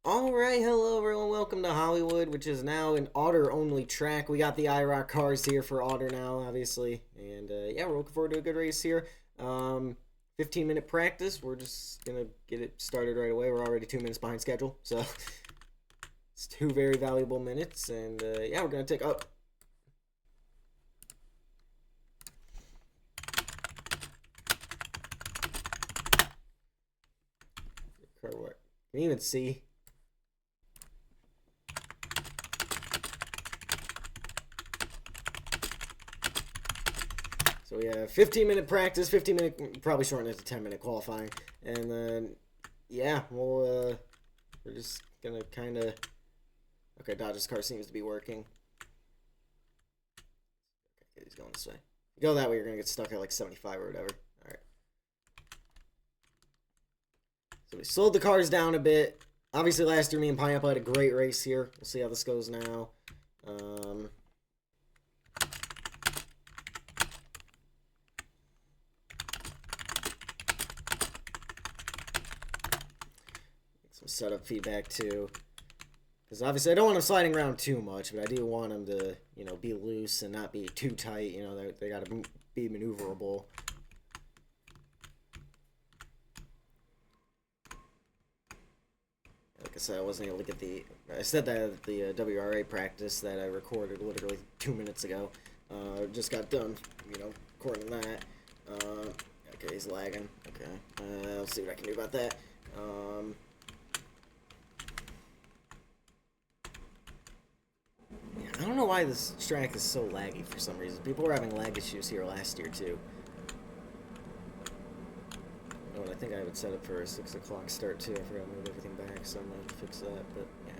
Alright, hello everyone, welcome to Hollywood, which is now an Otter-only track. We got the IROC cars here for Otter now, obviously. And yeah, we're looking forward to a good race here. 15-minute practice. We're just going to get it started right away. We're already 2 minutes behind schedule, so it's 2 very valuable minutes. And yeah, we're going to take up. Can you even see? So we have 15-minute practice, 15-minute, probably shorten it to 10-minute qualifying. And then, yeah, we're just going to kind of, okay, Dodge's car seems to be working. Okay, he's going this way. If you go that way, you're going to get stuck at like 75 or whatever. All right. So we slowed the cars down a bit. Obviously, last year, me and Pineapple had a great race here. We'll see how this goes now. Some setup feedback too, because obviously I don't want them sliding around too much, but I do want them to, you know, be loose and not be too tight. You know, they got to be maneuverable. Like I said, I wasn't able to get the. I said that at the WRA practice that I recorded literally 2 minutes ago. Just got done, you know, recording that. Okay, he's lagging. Okay, I'll see what I can do about that. Yeah, I don't know why this track is so laggy for some reason. People were having lag issues here last year too. Oh, I think I have it set up for a 6 o'clock start too. I forgot to move everything back, so I'm going to fix that, but yeah.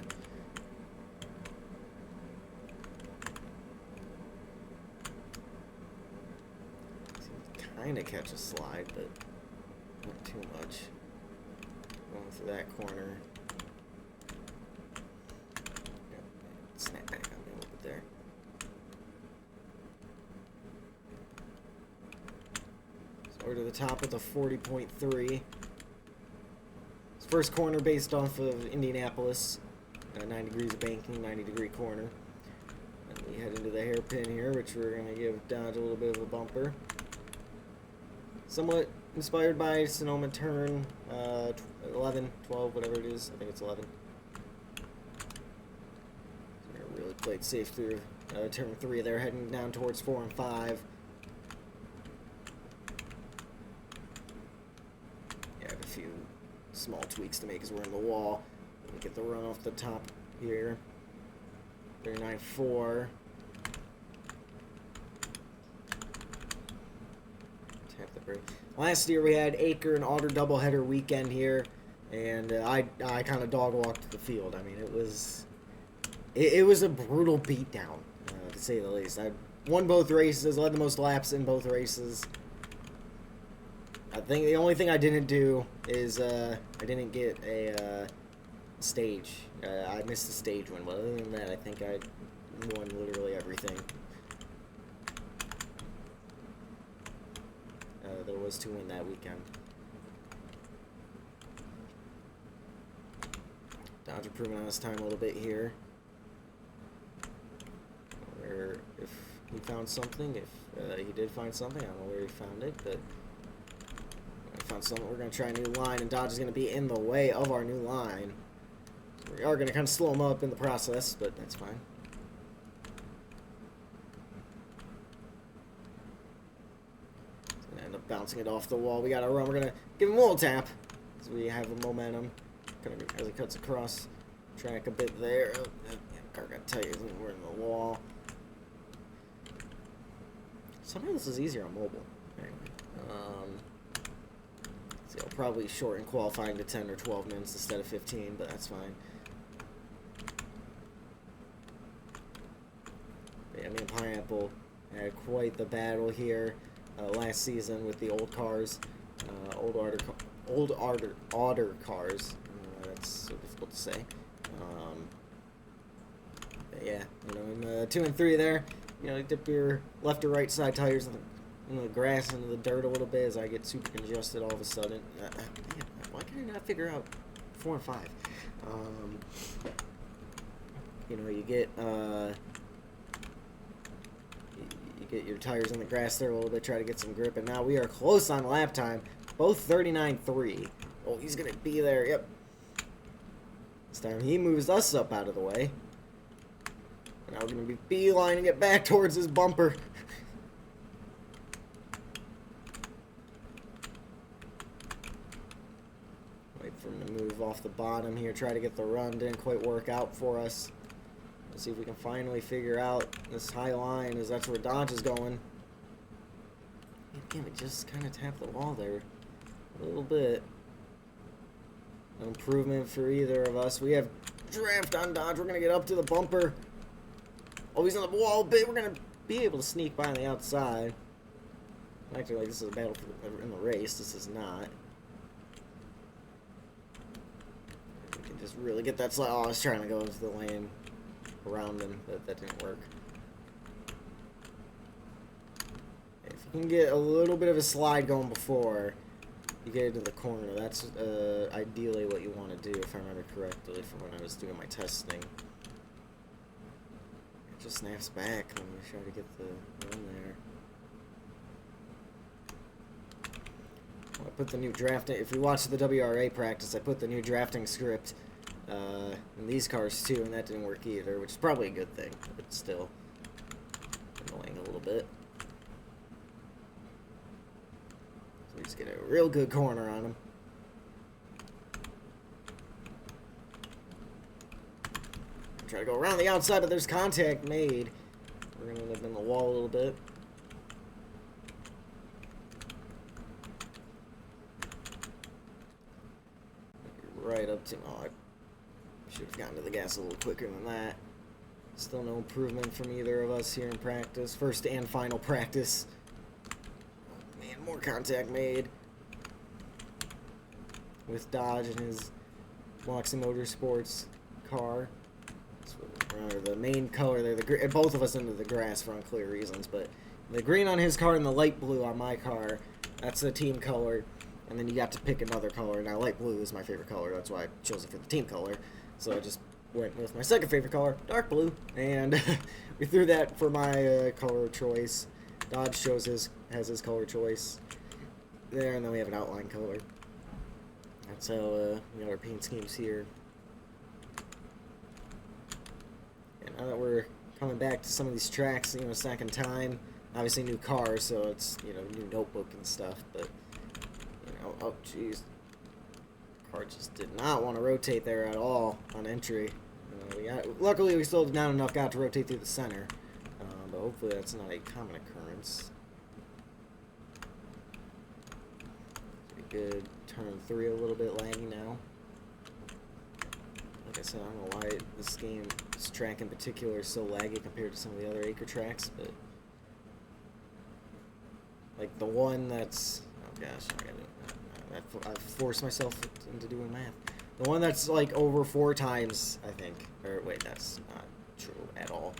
Kind of catch a slide, but not too much. Going through that corner. Yep, snap back on me a little bit there. So we're to the top with a 40.3. First corner based off of Indianapolis. 9 degrees of banking, 90-degree corner. And we head into the hairpin here, which we're going to give Dodge a little bit of a bumper. Somewhat inspired by Sonoma turn 11, 12, whatever it is. I think it's 11. So we really played safe through turn 3 there, heading down towards 4 and 5. Yeah, I have a few small tweaks to make as we're in the wall. We get the run off the top here. 39.4. Tap the brake. Last year we had Acre and Otter doubleheader weekend here, and I kind of dog walked the field. I mean, it was a brutal beatdown, to say the least. I won both races, led the most laps in both races. I think the only thing I didn't do is I didn't get a stage. I missed the stage one, but other than that, I think I won literally everything. There was to win that weekend. Dodge improving on his time a little bit here. Where if he found something, if he did find something, I don't know where he found it, but I found something. We're going to try a new line, and Dodge is going to be in the way of our new line. So we are going to kind of slow him up in the process, but that's fine. End up bouncing it off the wall. We got to run. We're gonna give him a little tap as we have the momentum. Kind of as he cuts across track a bit there. Oh, yeah, car got tight. We're in the wall. Somehow this is easier on mobile. Anyway, so I'll probably shorten qualifying to 10 or 12 minutes instead of 15, but that's fine. But yeah, me and Pineapple had quite the battle here. Last season with the old cars, old Otter cars. That's so difficult to say. But yeah, you know, in 2 and 3 there, you know, you dip your left or right side tires in the grass, into the dirt a little bit as I get super congested all of a sudden. Man, why can I not figure out 4 and 5. You know, you get your tires in the grass there a little bit, try to get some grip, and now we are close on lap time. Both 39.3. Oh, he's gonna be there. Yep. This time he moves us up out of the way. And now we're gonna be beelining it back towards his bumper. Wait for him to move off the bottom here. Try to get the run. Didn't quite work out for us. Let's see if we can finally figure out this high line, as that's where Dodge is going. Again, we just kind of tapped the wall there a little bit. No improvement for either of us. We have draft on Dodge. We're going to get up to the bumper. Oh, he's on the wall a bit. We're going to be able to sneak by on the outside. Actually, like this is a battle for in the race. This is not. We can just really get that slide. Oh, I was trying to go into the lane around him, but that didn't work. If you can get a little bit of a slide going before you get into the corner, that's ideally what you want to do, if I remember correctly from when I was doing my testing. It just snaps back when you try to get the run there. Well, I put the new drafting, if you watch the WRA practice, I put the new drafting script in these cars too, and that didn't work either, which is probably a good thing, but still annoying a little bit. So we just get a real good corner on him. Try to go around the outside, but there's contact made. We're gonna end up in the wall a little bit. Right up to, oh, I should have gotten to the gas a little quicker than that. Still no improvement from either of us here in practice. First and final practice. Oh, man, more contact made with Dodge and his Moxie Motorsports car. The main color there, both of us into the grass for unclear reasons, but the green on his car and the light blue on my car, that's the team color. And then you got to pick another color. Now, light blue is my favorite color. That's why I chose it for the team color. So I just went with my second favorite color, dark blue. And we threw that for my color choice. Dodge has his color choice there. And then we have an outline color. That's how we got our paint schemes here. And now that we're coming back to some of these tracks, you know, second time. Obviously, new cars, so it's, you know, new notebook and stuff. But oh, jeez. Car just did not want to rotate there at all on entry. Luckily, we still not enough got to rotate through the center. But hopefully that's not a common occurrence. Pretty good. Turn 3 a little bit laggy now. Like I said, I don't know why this track in particular is so laggy compared to some of the other acre tracks, but like the one that's, oh gosh, I've forced myself into doing math. The one that's like over 4 times, I think. Or wait, that's not true at all.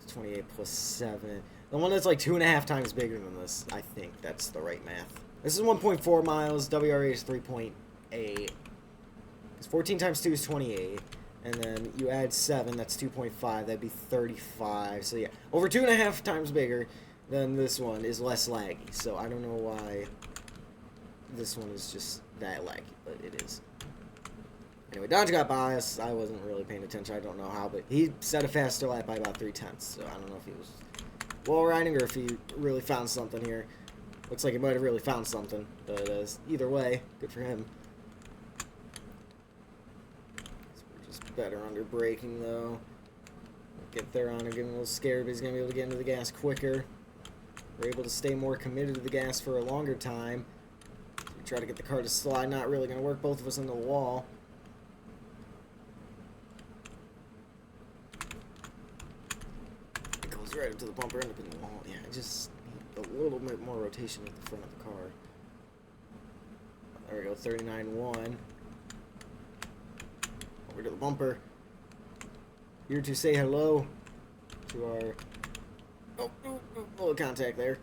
28 plus 7. The one that's like 2.5 times bigger than this, I think that's the right math. This is 1.4 miles. WRA is 3.8. Because 14 times 2 is 28. And then you add 7, that's 2.5. That'd be 35. So yeah, over 2.5 times bigger. Then this one is less laggy, so I don't know why this one is just that laggy, but it is. Anyway, Dodge got by us. I wasn't really paying attention. I don't know how, but he set a faster lap by about 3/10, so I don't know if he was wall riding or if he really found something here. Looks like he might have really found something, but either way, good for him. So we're just better under braking, though. Get there on her, getting a little scared, but he's going to be able to get into the gas quicker. We're able to stay more committed to the gas for a longer time. We try to get the car to slide, not really going to work. Both of us into the wall. It goes right up to the bumper, end up in the wall. Yeah, I just need a little bit more rotation at the front of the car. There we go, 39.1. Over to the bumper. Here to say hello to our... Oh, little contact there.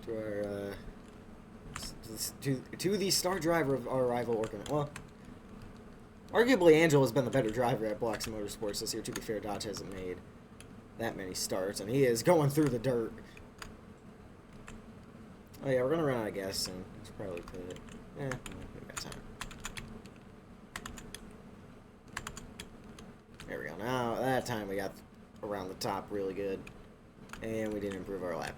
To our to the star driver of our rival organization. Well, arguably Angel has been the better driver at Blocks Motorsports this year. To be fair, Dodge hasn't made that many starts, and he is going through the dirt. Oh yeah, we're gonna run out of gas soon. Let's probably put it. We got time. There we go. Now that time we got around the top really good, and we didn't improve our lap.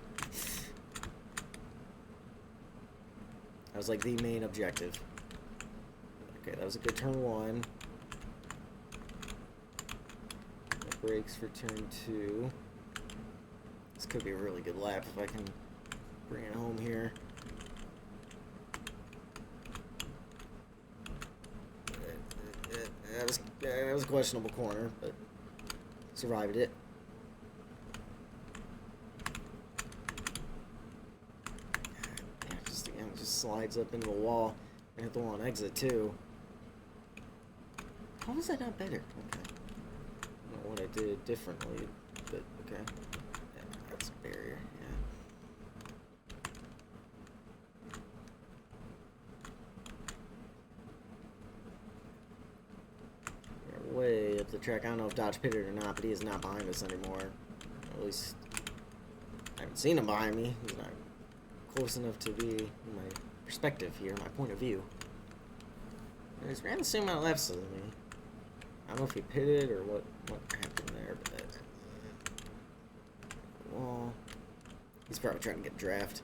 That was like the main objective. Okay, that was a good turn 1. Brakes for turn 2. This could be a really good lap if I can bring it home here. That was a questionable corner, but survived it. Just slides up into the wall and hit the wall on exit too. How was that not better? Okay. I don't know what I did differently, but okay. Yeah, that's a barrier, yeah. We're way up the track. I don't know if Dodge pitted or not, but he is not behind us anymore. At least, I haven't seen him behind me. He's not close enough to be in my perspective here, my point of view. He's ran the same amount of laps as me. I don't know if he pitted or what happened there, but well, he's probably trying to get draft.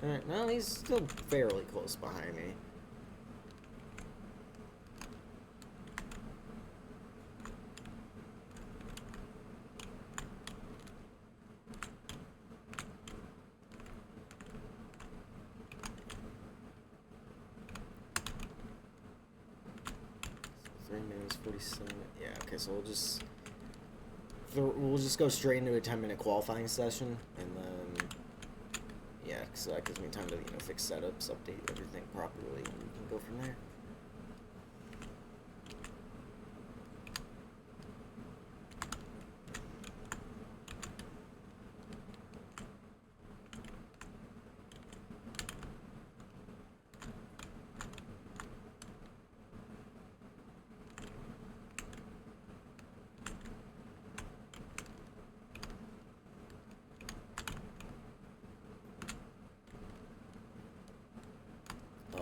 Alright, no, he's still fairly close behind me. Minutes 47. Yeah, okay, so we'll just go straight into a 10-minute qualifying session, and then yeah, so that gives me time to fix setups, update everything properly, and we can go from there.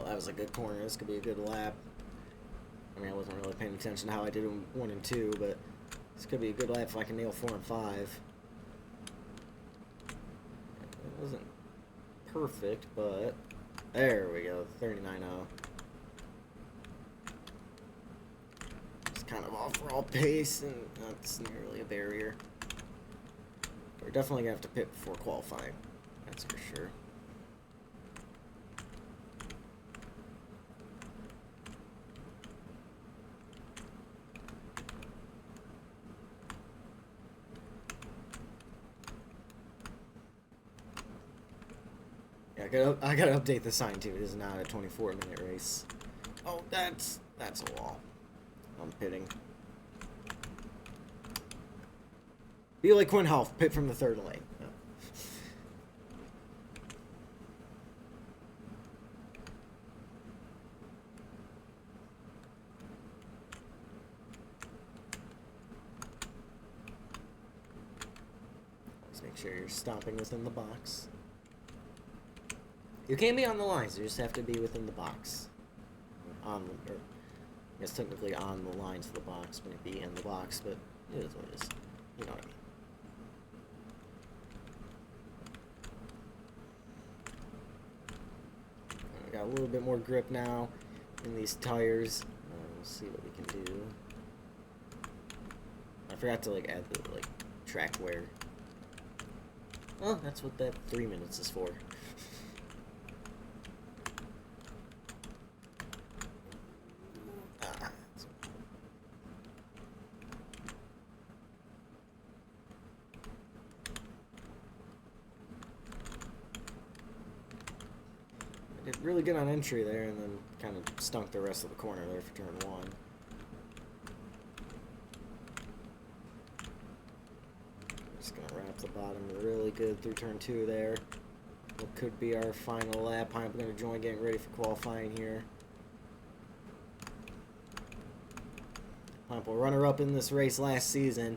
That was a good corner. This could be a good lap. I mean, I wasn't really paying attention to how I did 1 and 2, but this could be a good lap if I can nail 4 and 5. It wasn't perfect, but there we go, 39.0. It's kind of off-roll pace, and that's nearly a barrier. We're definitely going to have to pit before qualifying, that's for sure. I gotta update the sign too. It is not a 24-minute race. Oh, that's a wall. I'm pitting. Be like Quinn Half, pit from the 3rd lane. Oh. Just make sure you're stopping within the box. You can't be on the lines, you just have to be within the box. Or, I guess technically on the lines of the box, but it'd be in the box, but it is what it is. You know what I mean. I got a little bit more grip now in these tires. We'll see what we can do. I forgot to add the track wear. Well, that's what that 3 minutes is for. Did really good on entry there, and then kind of stunk the rest of the corner there for turn 1. Just gonna wrap the bottom really good through turn 2 there. what could be our final lap. Pineapple going to join, getting ready for qualifying here. Pineapple runner-up in this race last season,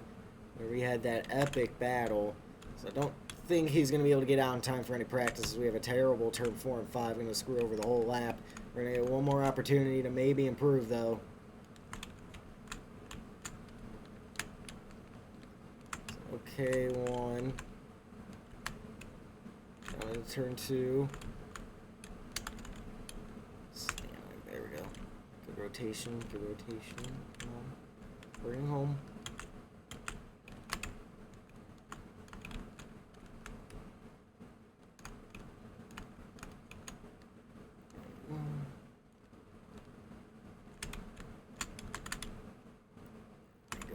where we had that epic battle. So I don't think he's going to be able to get out in time for any practices. We have a terrible turn 4 and 5, going to screw over the whole lap. We're going to get one more opportunity to maybe improve, though. Okay, 1. Down into turn 2. There we go. Good rotation, good rotation. Come on. Bring home.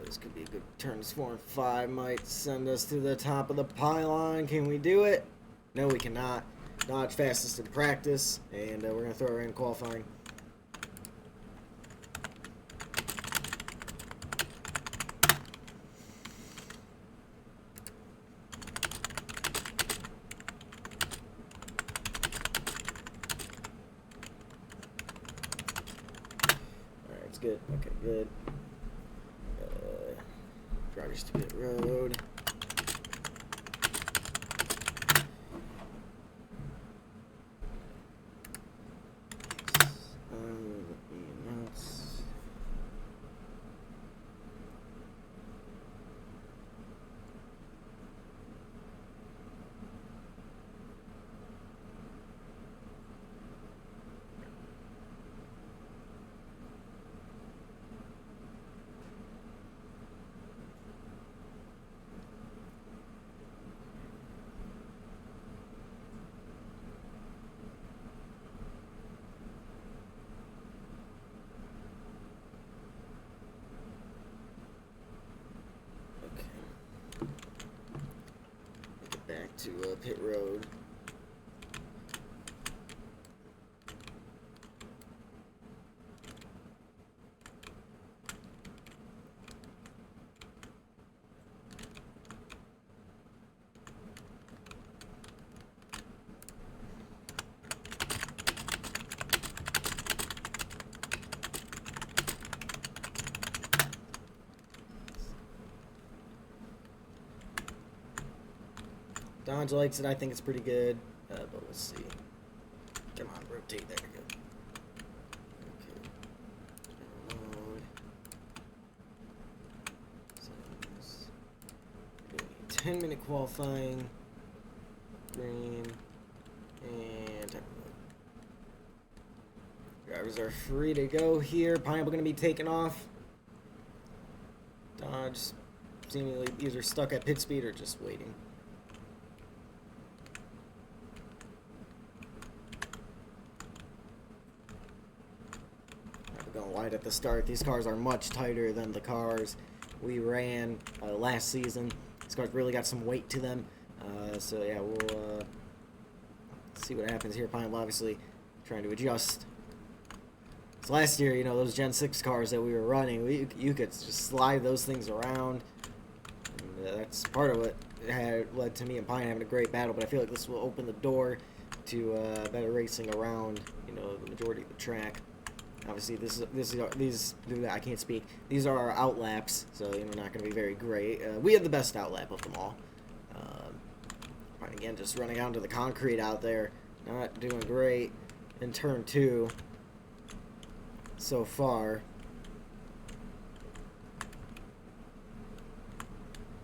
This could be a good turns 4 and 5. Might send us to the top of the pylon. Can we do it? No, we cannot. Dodge fastest in practice, and we're going to throw her in qualifying. Alright, it's good. Okay, good. Drivers to pit road. Back to pit road. Dodge likes it. I think it's pretty good, but we'll see. Come on, rotate. There we go. Okay. Load. 10-minute qualifying. Green. And drivers are free to go here. Pineapple going to be taken off. Dodge seemingly either stuck at pit speed or just waiting. Going wide at the start. These cars are much tighter than the cars we ran last season. These cars really got some weight to them. So yeah, we'll see what happens here. Pineapple obviously trying to adjust. So last year, you know, those Gen 6 cars that we were running, you could just slide those things around. And, that's part of what had led to me and Pine having a great battle. But I feel like this will open the door to better racing around, you know, the majority of the track. Obviously, these I can't speak. These are our out laps, so you know, not going to be very great. We had the best out lap of them all. Again, just running out into the concrete out there, not doing great in turn 2 so far.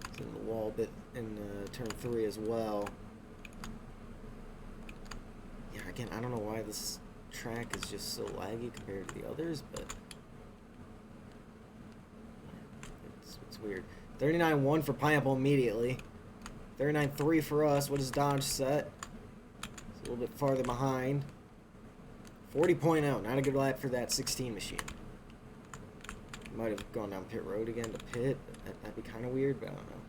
It's in the wall a bit in turn 3 as well. Yeah, again, I don't know why this track is just so laggy compared to the others, but it's weird. 39.1 for Pineapple immediately. 39.3 for us. What is Dodge set? It's a little bit farther behind. 40.0. Not a good lap for that 16 machine. Might have gone down pit road again to pit. That'd be kind of weird, but I don't know.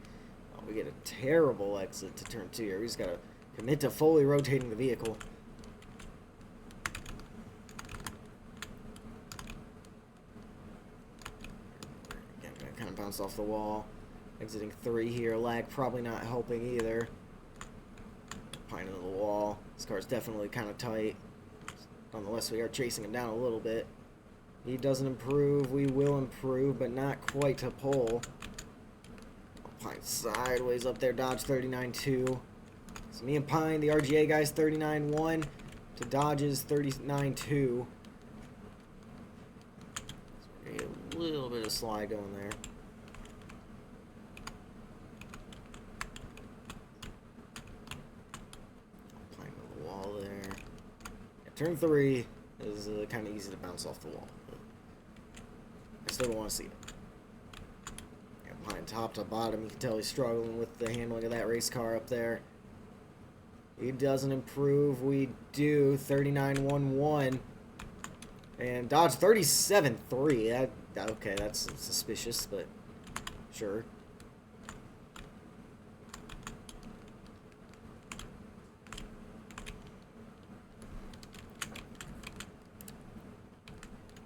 Oh, we get a terrible exit to turn 2 here. We just got to commit to fully rotating the vehicle. Kind of bounced off the wall. Exiting 3 here. Lag probably not helping either. Pine into the wall. This car's definitely kind of tight. Nonetheless, we are chasing him down a little bit. He doesn't improve. We will improve, but not quite to pole. Pine sideways up there. Dodge 39.2. So me and Pine, the RGA guys, 39.1 to Dodge's 39.2. A little bit of slide going there. Pine on the wall there. Yeah, turn 3 is kind of easy to bounce off the wall. I still don't want to see it. Pine top to bottom, you can tell he's struggling with the handling of that race car up there. He doesn't improve. We do 39.11. And Dodge 37.3. Okay, that's suspicious, but sure.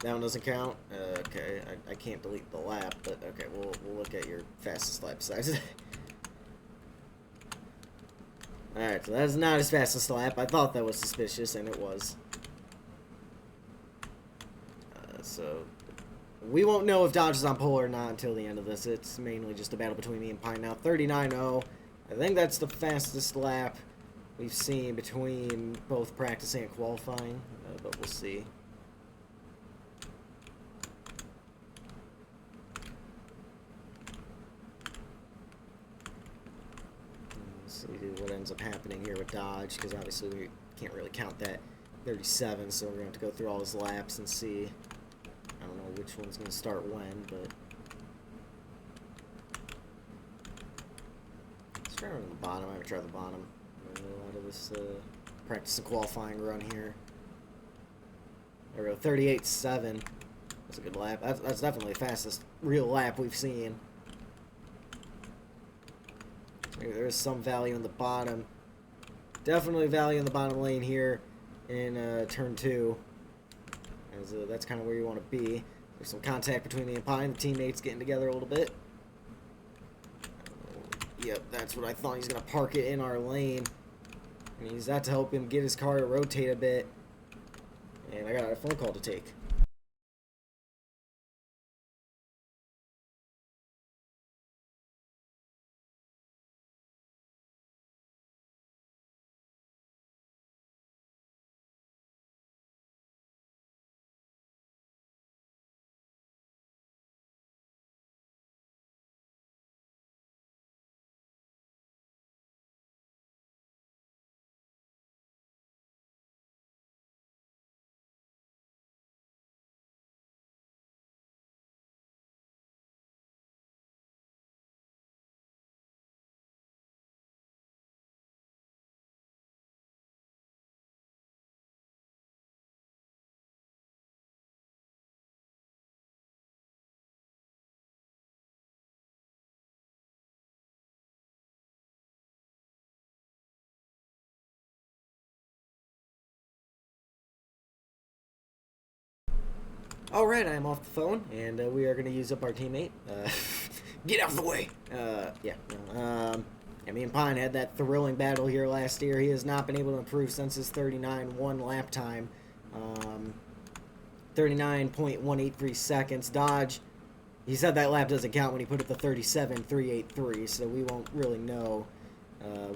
That one doesn't count? Okay, I can't delete the lap, but okay, we'll look at your fastest lap size. Alright, so that's not his fastest lap. I thought that was suspicious, and it was. So, we won't know if Dodge is on pole or not until the end of this. It's mainly just a battle between me and Pine now. 39.0. I think that's the fastest lap we've seen between both practicing and qualifying, but we'll see. See what ends up happening here with Dodge, because obviously we can't really count that 37, so we're going to have to go through all his laps and see. I don't know which one's going to start when, but let's try on the bottom. I'm going to try the bottom out of this practice and qualifying run here. There we go, 38.7. That's a good lap. That's definitely the fastest real lap we've seen. There's some value in the bottom. Definitely value in the bottom lane here in turn 2. As, that's kind of where you want to be. There's some contact between me and Pine. The teammates getting together a little bit. Yep, that's what I thought. He's going to park it in our lane. And he's that to help him get his car to rotate a bit. And I got a phone call to take. Alright, I'm off the phone, and we are going to use up our teammate. Get out of the way! Yeah, me and Pine had that thrilling battle here last year. He has not been able to improve since his 39.1 lap time. 39.183 seconds. Dodge, he said that lap doesn't count when he put up the 37.383, so we won't really know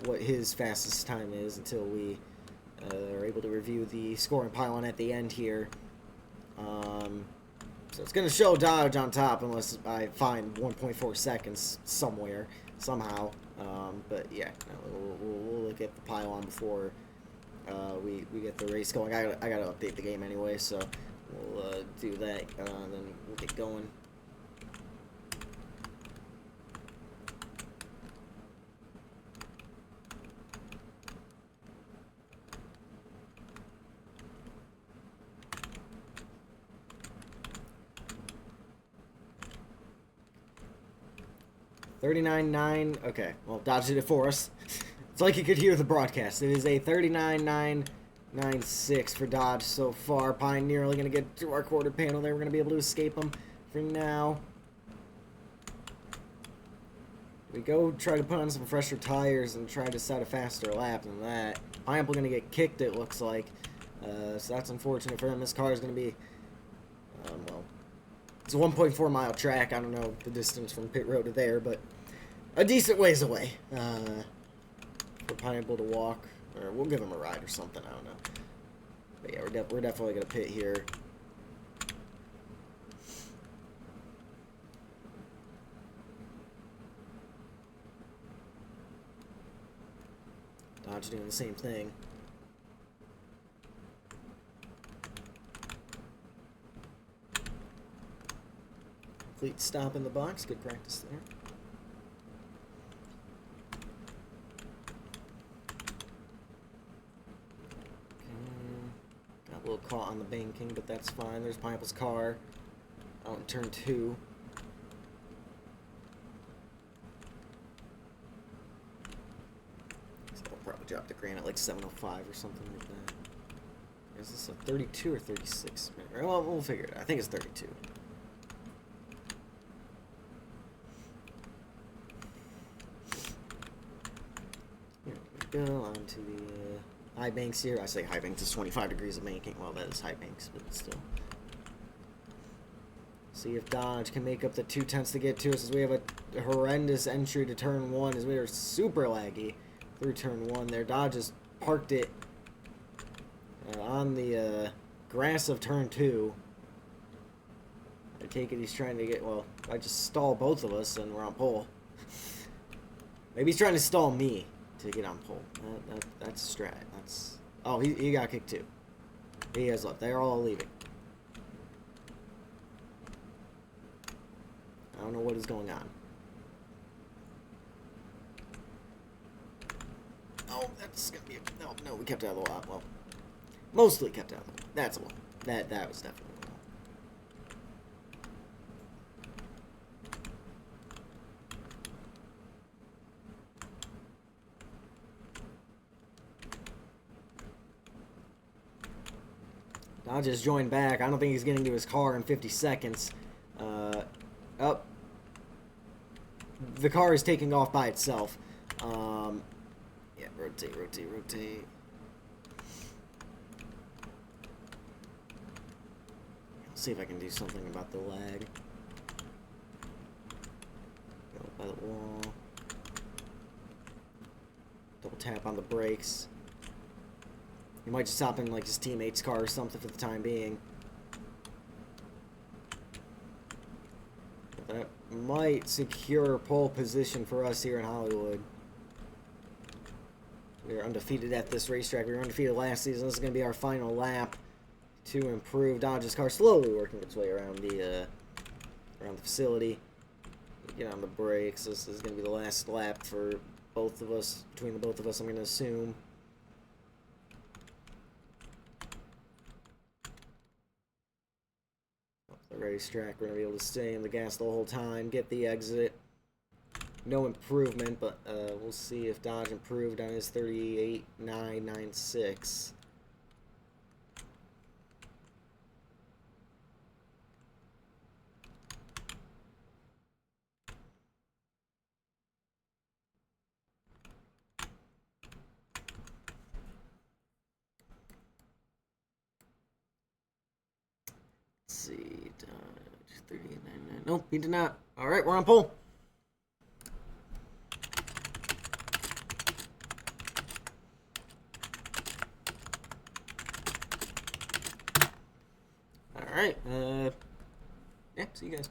what his fastest time is until we are able to review the scoring pylon at the end here. So it's going to show Dodge on top unless I find 1.4 seconds somewhere, somehow. But yeah, we'll look at the pylon before we get the race going. I gotta update the game anyway, so we'll do that, then we'll get going. $39.9. Okay, well, Dodge did it for us. It's like you could hear the broadcast. It is a 39.996 for Dodge so far. Pine nearly going to get to our quarter panel there. We're going to be able to escape him for now. We go try to put on some fresher tires and try to set a faster lap than that. Pineapple gonna get kicked, it looks like. So that's unfortunate for him. This car is gonna be, well, it's a 1.4 mile track. I don't know the distance from pit road to there, but a decent ways away for Pineapple to walk. Or we'll give him a ride or something, I don't know. But yeah, we're definitely gonna pit here. Dodge doing the same thing. Complete stop in the box. Good practice there. Got a little caught on the banking, but that's fine. There's Pineapple's car out in turn 2. Probably dropped the granite like 705 or something like that. Is this a 32 or 36? Well, we'll figure it out. I think it's 32. Here we go on to the high banks here. I say high banks is 25 degrees of banking. Well, that is high banks, but still. See if Dodge can make up the 2/10 to get to us, as we have a horrendous entry to turn 1, as we are super laggy through turn 1 there. Dodge just parked it on the grass of turn 2. I take it he's trying to get, well, I just stall both of us and we're on pole. Maybe he's trying to stall me to get on pole. That's a strat. That's, oh, he got kicked too. He has left. They're all leaving. I don't know what is going on. Oh, that's gonna be a, no, we kept out of the lot. Well, mostly kept out of the lot. That's a wall. That was definitely a wall. Dodge just joined back. I don't think he's getting to his car in 50 seconds. Oh. The car is taking off by itself. Yeah, rotate. See if I can do something about the lag. Go by the wall. Double tap on the brakes. He might just hop in like his teammate's car or something for the time being. But that might secure pole position for us here in Hollywood. We are undefeated at this racetrack. We were undefeated last season. This is going to be our final lap to improve. Dodge's car slowly working its way around the facility. Get on the brakes. This is going to be the last lap for both of us. Between the both of us, I'm going to assume. The racetrack, we're going to be able to stay in the gas the whole time. Get the exit. No improvement, but we'll see if Dodge improved on his 38.996. Let's see, Dodge 38.99. Nope, he did not. All right, we're on pole. Alright, yeah, see you guys.